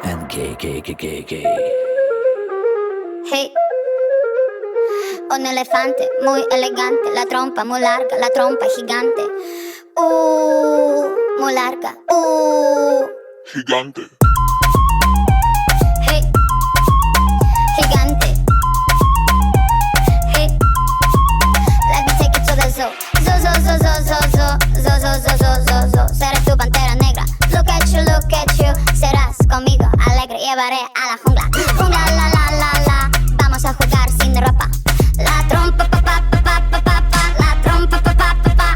and gay. Hey. Un elefante muy elegante, la trompa muy larga, la trompa gigante. Muy larga. Gigante. Hey. Gigante. Hey. Let me take it to the zoo. Zoo. Seré tu pantera negra. Look at you. Serás conmigo alegre. Llevaré a la jungla. Jungla, la. Vamos a jugar sin ropa. La trompa, pa. La trompa, pa.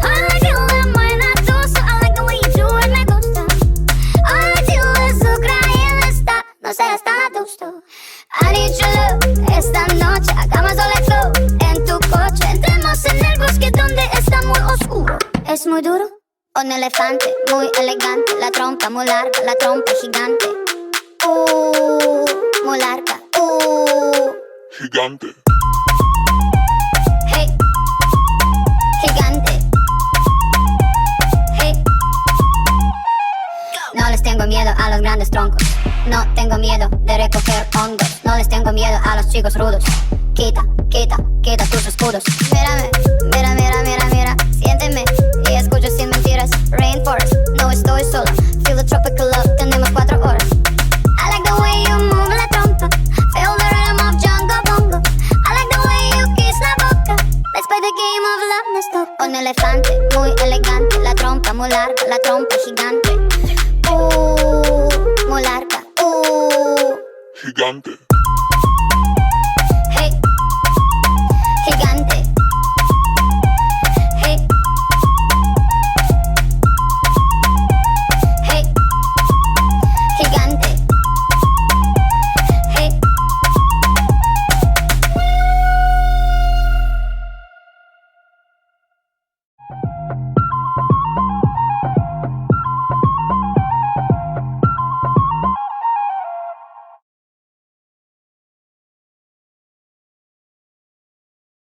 I like you when buena tusa. I like the way you do it, me gusta. All I do is Ucrania está. No seas tan adusto. I need your love. Esta noche hagamos all flow. En tu coche entremos en el bosque donde está muy oscuro. Es muy duro. Un elefante muy elegante, la trompa muy larga, la trompa gigante. Muy larga. Gigante. Hey. Gigante. Hey. No les tengo miedo a los grandes troncos. No tengo miedo de recoger hongos. No les tengo miedo a los chicos rudos. Quita tus escudos. Mírame. Siénteme y escucha sin mentiras. Rainforest, no estoy sola. Feel the tropical love, tenemos 4 horas. I like the way you move la trompa. Feel the rhythm of jungle bongo. I like the way you kiss la boca. Let's play the game of love, no stop. Un elefante muy elegante, la trompa muy larga, la trompa gigante. Muy larga. Gigante.